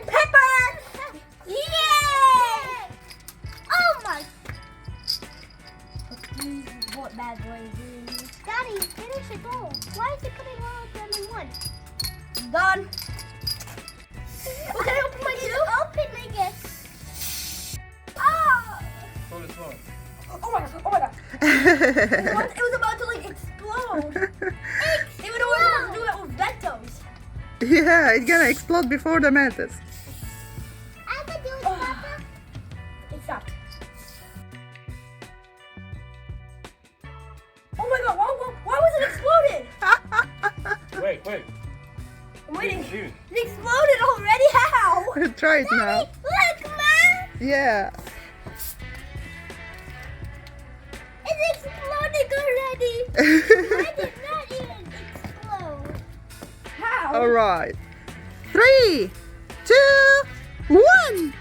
pepper! Yay! Oh my! What bad boys? Daddy, finish it all. Why is it putting all of them in one? Done. Oh, can I open my too? Open my gift. Ah! Slow. Oh my god! Oh my god! It was about to like explode. Even though I was about to do it with Mentos. Yeah, it's gonna explode before the Mentos. I can do it, Papa. It stopped. Oh my god! Why was it exploded? Wait. I'm waiting. Leave it. It exploded already? How? Try it now. Look, Mom! Yeah. It's exploding already. Mine did not even explode. How? All right. 3, 2, 1.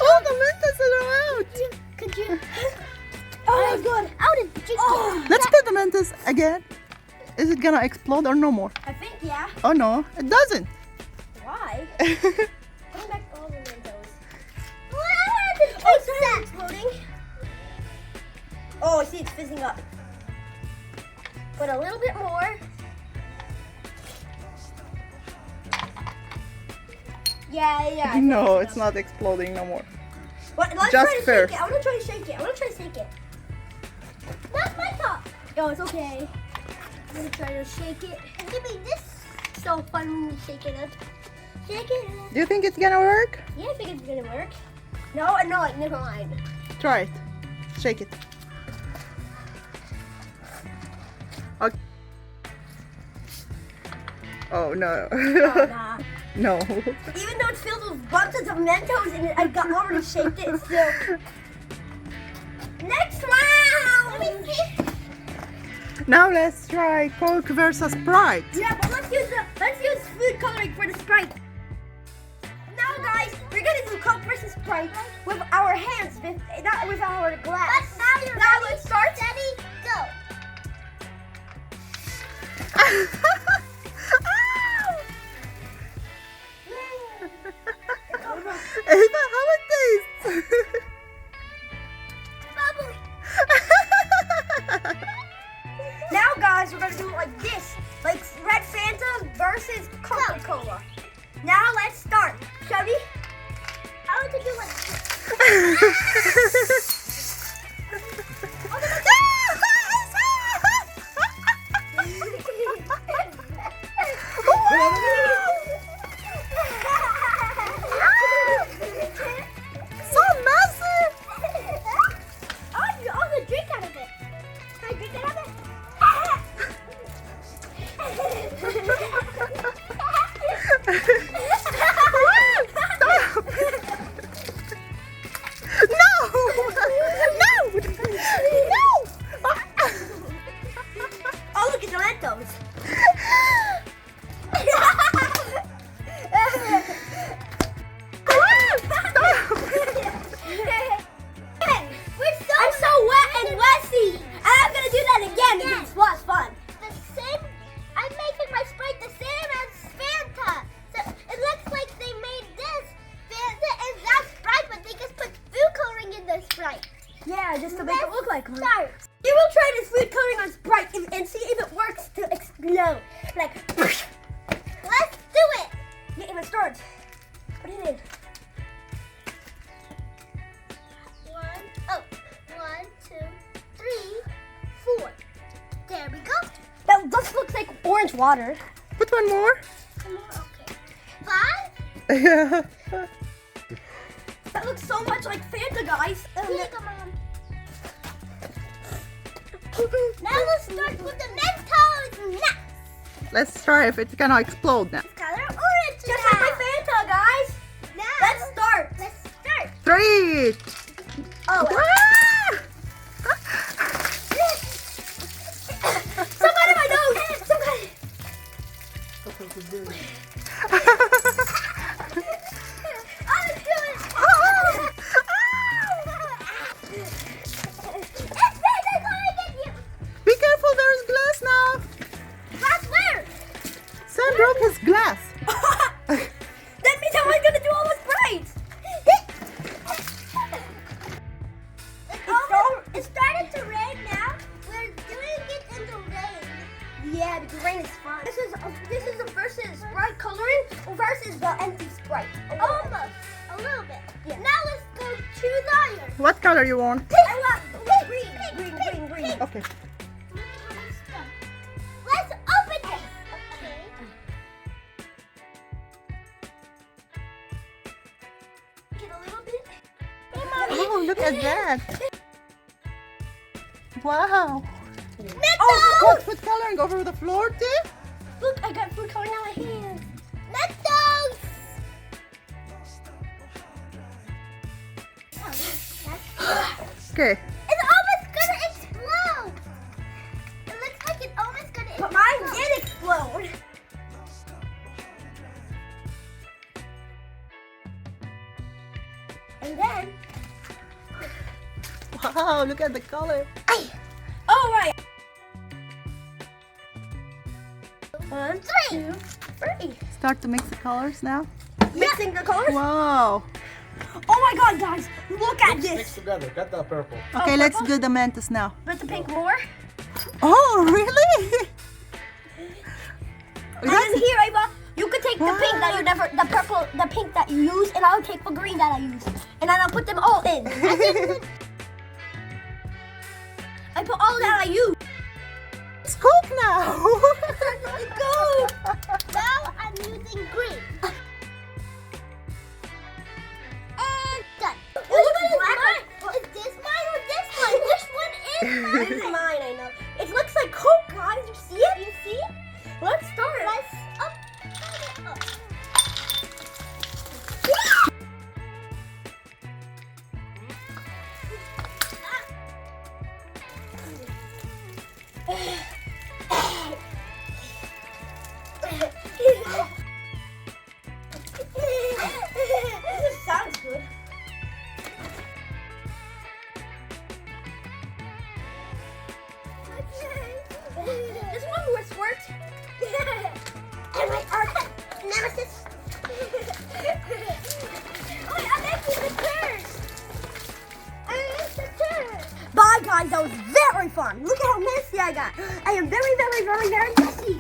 All the Mentos are out. Could you? Oh, that's good. Out of Let's put the Mentos again. Is it gonna explode or no more? I think, yeah. Oh no, it doesn't. Why? Bring back all the Mentos. Oh, it's exploding. Oh, I see it's fizzing up. Put a little bit more. Yeah. No, it's not exploding no more. What, let's Just try to first. shake it. I want to try to shake it. That's my top. Oh, it's okay. I'm going to try to shake it. Give me this. So fun when you shake it up. Shake it up. Do you think it's gonna work? Yeah, I think it's going to work. No, never mind. Try it. Shake it. Okay. Oh no. Oh, nah. No. Even though it's filled with bunches of Mentos in it, I got already shaped it still. Next round! Let me see. Now let's try Coke versus Sprite. Yeah, but let's use food coloring for the Sprite. Now guys, we're gonna do Coke versus Sprite with our hands, not with our glass. Now let's start. Daddy, go. Ava, how it tastes? Bubbly. Now guys, we're gonna do it like this, like Red Fanta versus Coca-Cola. Now let's start. Shall we? I want to do like So massive! I'll drink out of it. Can I drink out of it? No! No! No! Oh, look at the Mentos. I'm so wet and messy. I'm gonna do that again because it was fun. The same. I'm making my Sprite the same as Fanta. So it looks like they made this Fanta and that Sprite, but they just put food coloring in the Sprite. Yeah, just to make it look like one. Start. You will try this food coloring on Sprite and see if it works to explode. Like, let's do it. Yeah, it starts. Put it in. One, two, 3, 4. There we go. That just looks like orange water. Put one more. Okay. 5. Yeah. That looks so much like Fanta, guys. Mom. Now let's start with the Mentos next. Let's try if it's gonna explode now. Color orange. Just like my Fanta, guys. Now let's start. 3. Oh. Somebody my nose. Somebody. Be careful, there's glass now. Glass where? Sam broke his glass. That means I was gonna do all the sprites. It started to rain now. We're doing it in the rain. Yeah, because rain is fun. This is the versus Sprite coloring versus the empty Sprite. Almost. A little bit. Yeah. Now let's go to the iron. What color you want? I want green. Green. Okay. Let's open it. Okay. Get a little bit. Hey, Mommy. Oh, look at that. Wow. Mentos! Put coloring over the floor too? Look, I got food coloring on my hands. Mentos! Okay. It's almost gonna explode. It looks like it's almost gonna explode. But mine did explode. And then, Wow, look at the color. all right. 1, 2, 3. Start to mix the colors now. Mixing the colors. Wow. Oh my God, guys! Look at Mix this. together. Get that purple. Okay, let's purple? do the Mentos now. With the pink more. Oh, really? And then here, Ava, you could take the pink that you never, the purple, the pink that you use, and I'll take the green that I use, and then I'll put them all in. I put all that I use. It's Coke now. Go. Now I'm using green. And done. Look at mine. Is this mine or this one? Which one is mine? This is mine, I know. It looks like Coke, guys. You see it? You see it? Let's start. Let's up. This sounds good. This one works. And my art nemesis. Wait, I'm making the turn. I missed the turn. Bye, guys. That was very fun. Look at how messy I got. I am very messy.